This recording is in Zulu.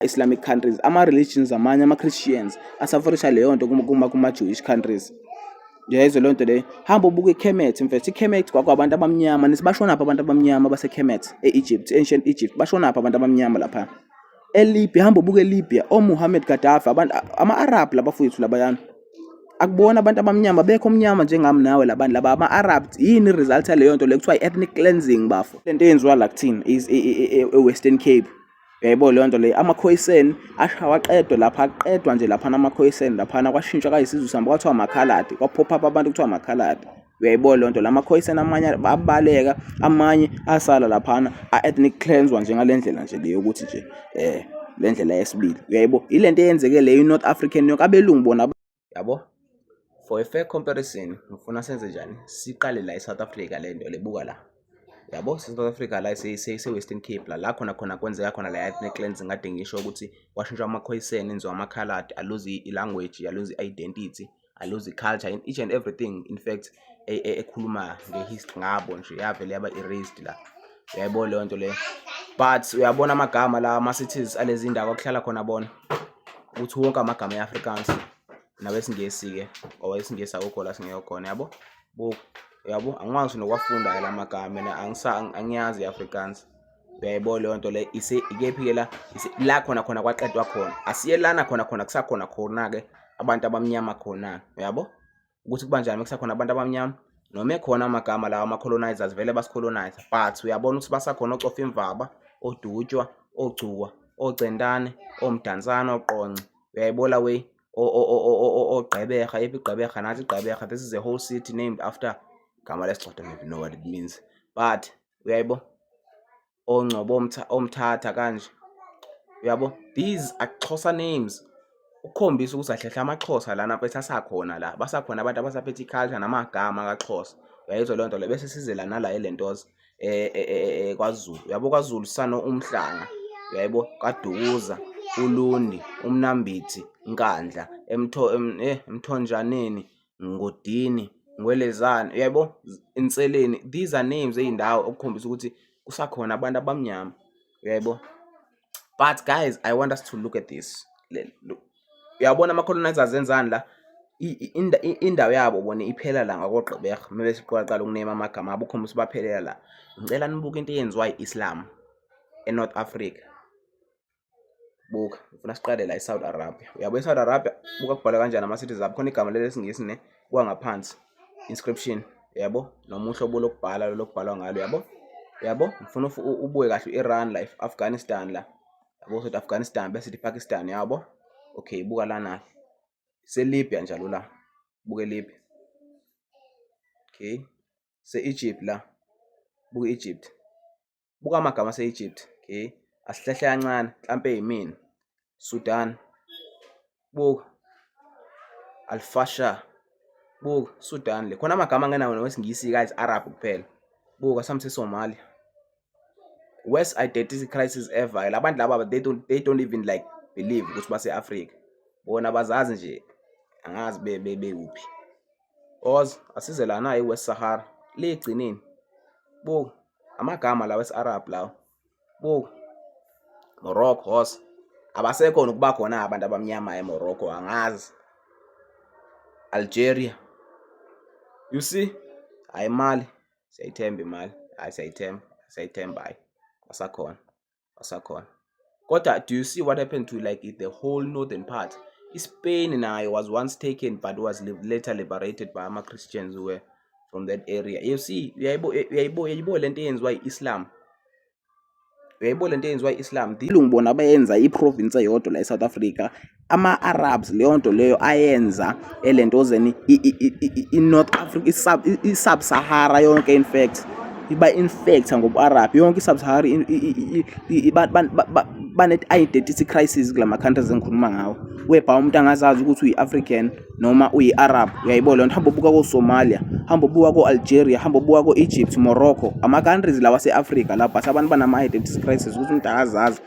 Islamic countries, ama-religions amanye ama-Christians asafarisha leyo nto kuma-Jewish countries. Uyayizwa leyo nto leyo. Hamba ubuke iKemet, mfethu iKemet kwakubantu abamnyama, bashonaphi abantu abamnyama base-Kemet e-Egypt, ancient Egypt, bashonaphi abantu abamnyama lapha. eLibya, hamba ubuke eLibya, Muhammad Gaddafi, abantu ama-Arab labafowethu labayana. Akubona abantu abamnyama, bekho omnyama njengami nawe labantu laba ama-Arabs. Yini i-result yaleyo nto le kuthiwa i-ethnic cleansing bafo. Lento eyenziwa la kuthini e-Western Cape. Uyayibona leyo nto le, ama-Khoisan waqedwa lapha, aqedwa nje laphana ama-Khoisan laphana, kwashintshwa kayisizwe sihamba kwathiwa amakhaladi, kwapop up abantu kuthiwa amakhaladi. Uyayibona leyo nto, lama-Khoisan amanye abaleka, amanye asala laphana a-ethnic cleanswa njengalendlela nje leyo ukuthi nje le ndlela yesibili. Uyayibona ilento eyenzeke leyo i-North African yonke abelungu bona yabo. For a fair comparison, ngifuna senze njani? Siqale la eSouth Africa le nto lebuka la. Yabo, South Africa la Western Cape la khona kwenzeka khona la ethnic cleansing kade ngisho ukuthi washintshwa ama-Khoisan enziwa amakhaladi, aluzi i-language, aluzi i-identity, aluzi i-culture, each and everything in fact ekhuluma ngehistory ngabo nje yavele yaba erased la. Uyayibona leyo nto leyo. But uyabona amagama la ama-cities alezi ndawo akuhlala khona bona ukuthi wonke amagama e-Afrikaans nawesingesi-ke owesingesi awukho la singekho khona yabo. Yabo angikwazi nokwafunda la magama mina angiyazi i-Afrikaans. Uyayibona leyo nto le ikephi-ke la khona kwaqedwa khona, asiyelana khona kusakhona-ke abantu abamnyama khona. Uyabo ukuthi kubanjani mekusakhona abantu abamnyama noma ekhona amagama lawa ama-colonizers vele basicolonize, but uyabona ukuthi basakhona ocofa imvaba, odutshwa, ogcuwa, ogcentane, omdansana, oqonce. Uyayibona we oGqeberha, yephi iGqeberha, nathi iGqeberha, this is a whole city named after gama lesixhosa, I don't even know what it means, but uyayibona oNgcobo, omthatha kanje. Uyabo these are Xhosa names, ukukhombisa ukuthi ahlehla amaXhosa lana mfethu asakhona la, basakhona abantu abasaphethe iculture namagama kaXhosa. Uyayizwa leyo nto le, bese sizela nala elentoza kwaZulu. Uyabo kwaZulu sano uMhlanga, uyayibo kaDukuza, uLundi, uMnambithi, Nkandla, Emthonjaneni, Ngodini, Ngwelezane, uyayibo Inseleni. These are names eyindawo okukhombisa ukuthi kusakhona abantu abamnyama. Uyayibo. But guys, I want us to look at this. Uyabona ama-colonizers enzani la, indawo yabo bona iphela la ngakoGqeberha. Mebe siqala ukunema amagama abo ukhombisa baphelela la. Ngicela nibuke into eyenziwa i-Islam eNorth Africa. Buka, ngifuna siqale la eSaudi Arabia. Uyabo eSaudi Arabia buka kubhala kanjani ama-cities abo, khona igama lesingisi ne kuwa ngaphansi inscription. Yabo noma uhlobo lokubhala lokubhalwa ngalo. Yabo ngifuna ubuke kahle iRan la, Afghanistan la. Yabo South Afghanistan bese iPakistan. Yabo okay, buka lana seLibya njalo la, buke Libya. Okay, se-Egypt la, buka Egypt, buka amagama se-Egypt. Okay, asihlehle kancane mhlampe yimini. Sudan, buka Al-Fasher, buka Sudan le, khona amagama angenawo nowesingisi guys, Arab kuphela. Buka samse Somalia. Worst identity crisis ever. Labantu laba they don't even like believe ukuthi base-Africa. Bona bazazi nje angazi bephi. Oz asize lana eWest Sahara le egcineni. Buka amagama la wesi-Arab lawo. Buka Morocco, Oz abasekho nokuba khona abantu abamnyama eMorocco angazi. Algeria, you see, hayi Mali siyayithemba imali, hayi siyayithemba hayi basakhona. Kodwa do you see what happened to like the whole northern part? Spain nayo was once taken but was later liberated by ama-Christians who were from that area. You see, uyayibo lento eyenziwa i-Islam. Uyayibo lento eyenziwa i-Islam. Ilungu bona bayenza i-province eyodwa la eSouth Africa. Ama-Arabs leyo nto leyo ayenza elentozeni i-North Africa, i-Sub-Sahara yonke in fact iba infecta ngobu-Arab yonke i-Sub-Sahara bane-identity crisis kula ma-countries engikhuluma ngawo. Webha umuntu angazazi ukuthi uyi-African noma uyi-Arab. Uyayibona hamba ubuka ko-Somalia, hamba ubuka ko-Algeria, hamba ubuka ko-Egypt, Morocco, ama-countries lawa ase-Africa lapha abantu banama-identity crisis ukuthi umuntu akazazi